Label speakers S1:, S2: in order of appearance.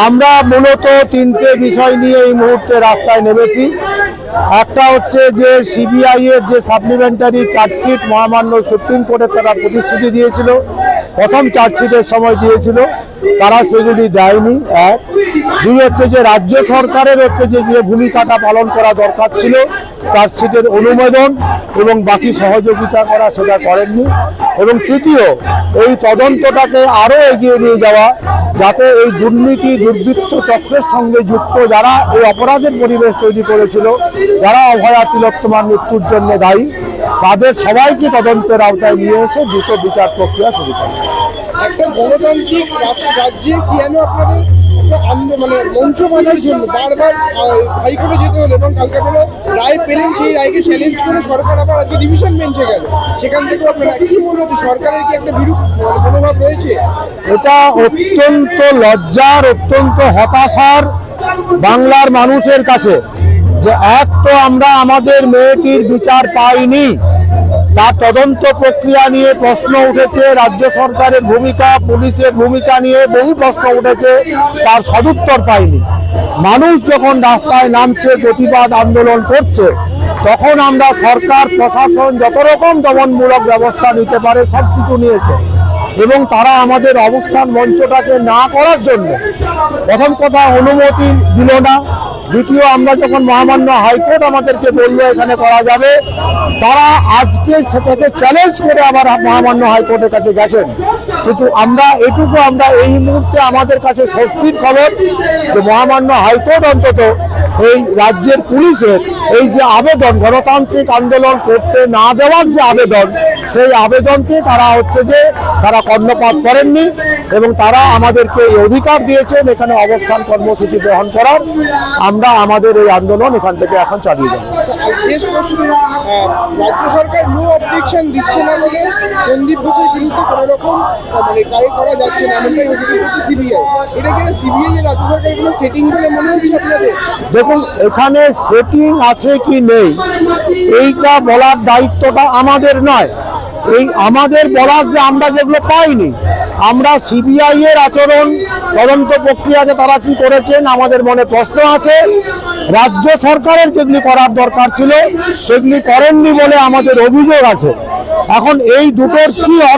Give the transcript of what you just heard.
S1: আমরা মূলত তিনটে বিষয় নিয়ে এই মুহূর্তে রাস্তায় নেমেছি। একটা হচ্ছে যে সিবিআই এর যে সাপ্লিমেন্টারি চার্জশিট মহামান্য সুপ্রিম কোর্টে তারা প্রতিশ্রুতি দিয়েছিল, প্রথম চার্জশিটের সময় দিয়েছিল, তারা সেগুলি দেয়নি। এক। দুই হচ্ছে যে রাজ্য সরকারের হচ্ছে যে ভূমিকাটা পালন করা দরকার ছিল, চার্জশিটের অনুমোদন এবং বাকি সহযোগিতা করা, সেটা করেননি। এবং তৃতীয়, এই তদন্তটাকে আরও এগিয়ে নিয়ে যাওয়া, যাতে এই দুর্নীতি দুর্বৃত্ত চক্রের সঙ্গে যুক্ত যারা এই অপরাধের পরিবেশ তৈরি করেছিল, যারা অভয়া তিলোত্তমার মৃত্যুর জন্য দায়ী, তাদের সবাইকে তদন্তের আওতায় নিয়ে এসে দ্রুত বিচার প্রক্রিয়া শুরু করে।
S2: একটা গণতান্ত্রিক রাজ্যে কেন আপনাদের মানে মঞ্চ বাঁধার জন্য বারবার হাইকোর্টে যেতে হলো এবং কালকে কোনো রায় পেলেন, সেই রায়কে চ্যালেঞ্জ করে সরকার আবার আজকে ডিভিশন বেঞ্চে গেল, সেখান থেকে আপনারা কি মনে হচ্ছে সরকারের কি একটা বিরূপ মনোভাব রয়েছে?
S1: এটা অত্যন্ত লজ্জার, অত্যন্ত হতাশার বাংলার মানুষের কাছে যে এক তো আমরা আমাদের মেয়েটির বিচার পাইনি, তার তদন্ত প্রক্রিয়া নিয়ে প্রশ্ন উঠেছে, রাজ্য সরকারের ভূমিকা, পুলিশের ভূমিকা নিয়ে বহু প্রশ্ন উঠেছে, তার সদুত্তর পাইনি। মানুষ যখন রাস্তায় নামছে, প্রতিবাদ আন্দোলন করছে, তখন আমরা সরকার প্রশাসন যত রকম দমনমূলক ব্যবস্থা নিতে পারে সব কিছু নিয়েছে এবং তারা আমাদের অবস্থান মঞ্চটাকে না করার জন্য প্রথম কথা অনুমতি দিল না। দ্বিতীয়, আমরা যখন মহামান্য হাইকোর্ট আমাদেরকে বললো এখানে করা যাবে, তারা আজকে সেটাকে চ্যালেঞ্জ করে আবার মহামান্য হাইকোর্টের কাছে গেছেন। কিন্তু আমরা এই মুহূর্তে আমাদের কাছে স্বস্তির খবর যে মহামান্য হাইকোর্ট অন্তত এই রাজ্যের পুলিশের এই যে আবেদন, গণতান্ত্রিক আন্দোলন করতে না দেওয়ার যে আবেদন, সেই আবেদনকে তারা কর্ণপাত করেননি এবং তারা আমাদেরকে এই অধিকার দিয়েছেন এখানে অবস্থান কর্মসূচি গ্রহণ করার। আমরা আমাদের এই আন্দোলন এখান থেকে এখন চালিয়ে যাব।
S2: শেষ প্রশ্ন, রাজ্য সরকার নো অবজেকশন দিচ্ছে না বলে সন্দীপ ঘোষের বিরুদ্ধে কোনো রকম মানে কাজ করা যাচ্ছে না, এমনটাই অভিযোগ করছে সিবিআই। এটা কি সিবিআই যে রাজ্য সরকারের কোনো সেটিং বলে মনে হচ্ছে আপনাদের?
S1: দেখুন, এখানে সেটিং আছে কি নেই এইটা বলার দায়িত্বটা আমাদের নয়। আমাদের বলার যে আমরা যেগুলো পাইনি, আমরা সিবিআই এর আচরণ, তদন্ত প্রক্রিয়াতে তারা কি করেছেন আমাদের মনে প্রশ্ন আছে। রাজ্য সরকারের যেগুলি করার দরকার ছিল সেগুলি করেননি বলে আমাদের অভিযোগ আছে। এখন এই দুটোর কি